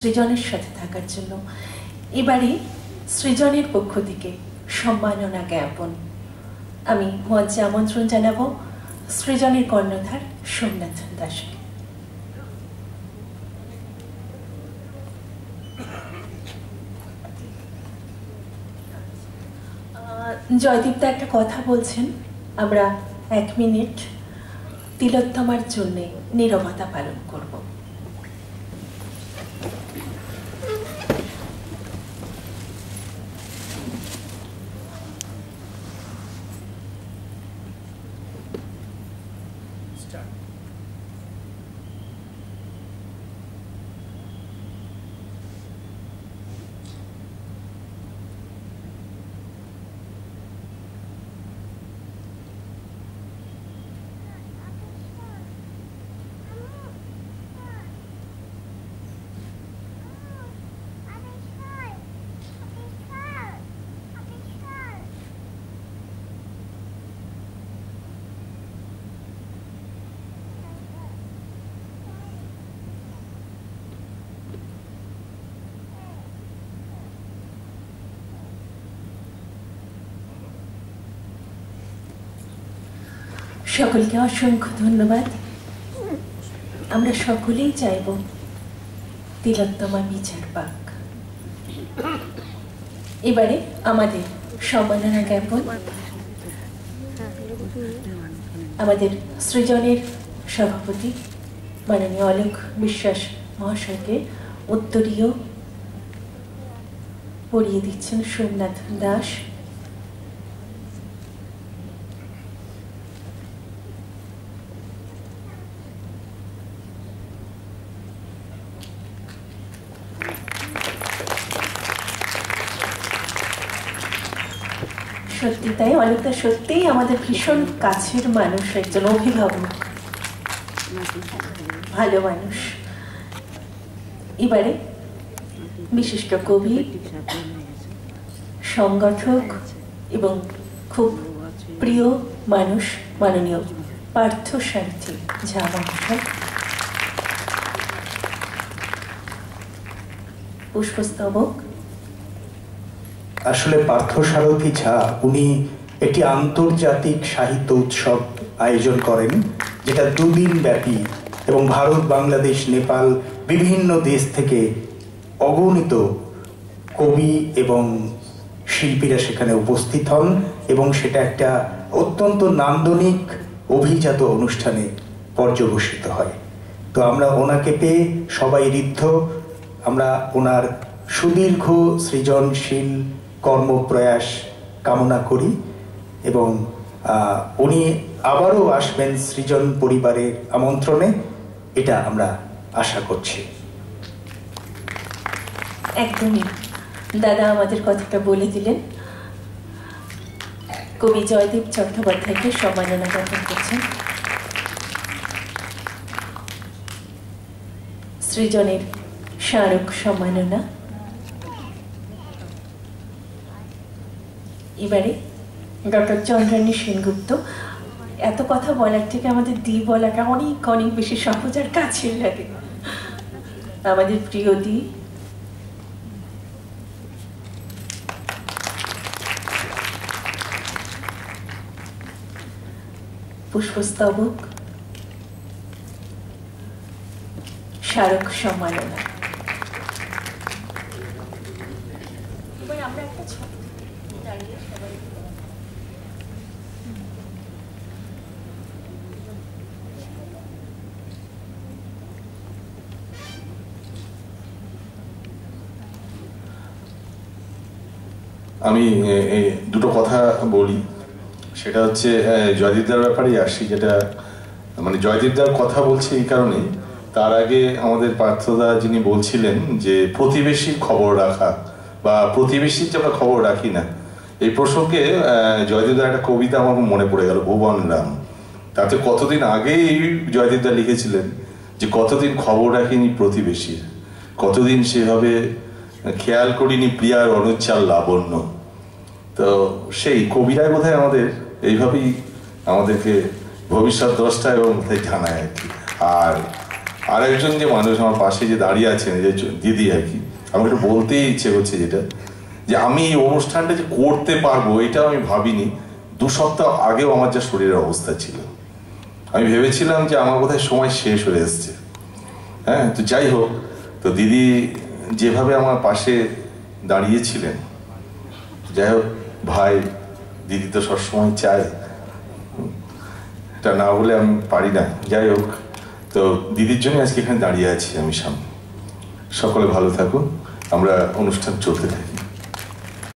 সৃজনের সাথে থাকার জন্য এবারে সৃজনের পক্ষ থেকে সম্মাননা জ্ঞাপন আমি মঞ্চে আমন্ত্রণ জানাবো সৃজনের কর্ণধার সোমনাথ দাসকে। জয়দীপদা একটা কথা বলছেন, আমরা 1 মিনিট তিলোত্তমার জন্য নীরবতা পালন করব। সকলকে অসংখ্য ধন্যবাদ। আমরা সকলেই চাইব তিলোত্তমা বিচার পাক। এবারে আমাদের সম্মাননা জ্ঞাপন আমাদের সৃজনের সভাপতি মাননীয় অলোক বিশ্বাস মহাশয়কে উত্তরীয় পড়িয়ে দিচ্ছেন সোমনাথ দাস। সত্যি তাই, অনেকটা সত্যিই আমাদের ভীষণ কাছের মানুষ, একজন অভিভাবক, ভালো মানুষ। এবারে বিশিষ্ট কবি, সংগঠক এবং খুব প্রিয় মানুষ মাননীয় পার্থসারথী ঝা মহাশয় পুষ্পস্তবক। আসলে পার্থসারথী ঝা উনি একটি আন্তর্জাতিক সাহিত্য উৎসব আয়োজন করেন, যেটা 2 দিন ব্যাপী এবং ভারত, বাংলাদেশ, নেপাল বিভিন্ন দেশ থেকে অগণিত কবি এবং শিল্পীরা সেখানে উপস্থিত হন এবং সেটা একটা অত্যন্ত নান্দনিক অভিজাত অনুষ্ঠানে পর্যবসিত হয়। তো আমরা ওনাকে পেয়ে সবাই ঋদ্ধ। আমরা ওনার সুদীর্ঘ সৃজনশীল কর্মপ্রয়াস কামনা করি এবং উনি আবারও আসবেন সৃজন পরিবারের আমন্ত্রণে, এটা আমরা আশা করছি। একদমই দাদা আমাদের কথাটা বলে দিলেন। কবি জয়দীপ চট্টোপাধ্যায়কে সম্মাননা জ্ঞাপন করছেন। সৃজনের স্মারক সম্মাননা। এবারে ডক্টর চন্দ্রানী সেনগুপ্ত। এত কথা বলার থেকে আমাদের দি বলাটা অনেক অনেক বেশি সহজ আর কাছের লাগে। আমাদের প্রিয় দি, পুষ্পস্তবক, স্মারক সম্মাননা। আমি দুটো কথা বলি, সেটা হচ্ছে জয়দীপদার ব্যাপারেই আসি। যেটা মানে জয়দীপদার কথা বলছি এই কারণে, তার আগে আমাদের পার্থদা যিনি বলছিলেন যে প্রতিবেশীর খবর রাখা বা প্রতিবেশীর যে আমরা খবর রাখি না, এই প্রসঙ্গে জয়দীপদার একটা কবিতা আমার মনে পড়ে গেল, ভুবন রাম। তাতে কতদিন আগেই জয়দীপদা লিখেছিলেন যে কতদিন খবর রাখিনি প্রতিবেশীর, কতদিন সেভাবে খেয়াল করিনি প্রিয়ার অনুচ্চার লাবণ্য। তো সেই কবিরাই বোধহয় আমাদের এইভাবেই আমাদেরকে ভবিষ্যৎ দ্রষ্টা এবং জানায় আর কি। আর আর একজন যে মানুষ আমার পাশে যে দাঁড়িয়ে আছেন, যে দিদি আর কি, আমাকে একটু বলতেই ইচ্ছে করছে যেটা, যে আমি এই অনুষ্ঠানটা যে করতে পারবো এটা আমি ভাবিনি। 2 সপ্তাহ আগেও আমার যা শরীরের অবস্থা ছিল, আমি ভেবেছিলাম যে আমার বোধহয় সময় শেষ হয়ে এসছে। হ্যাঁ, তো যাই হোক, তো দিদি যেভাবে আমার পাশে দাঁড়িয়েছিলেন, যাই হোক ভাই, দিদি তো সবসময় চায়, এটা না বলে আমি পারি না। যাই হোক, তো দিদির জন্য আজকে এখানে দাঁড়িয়ে আছি আমি সামনে। সকলে ভালো থাকুন, আমরা অনুষ্ঠান চলতে থাকি।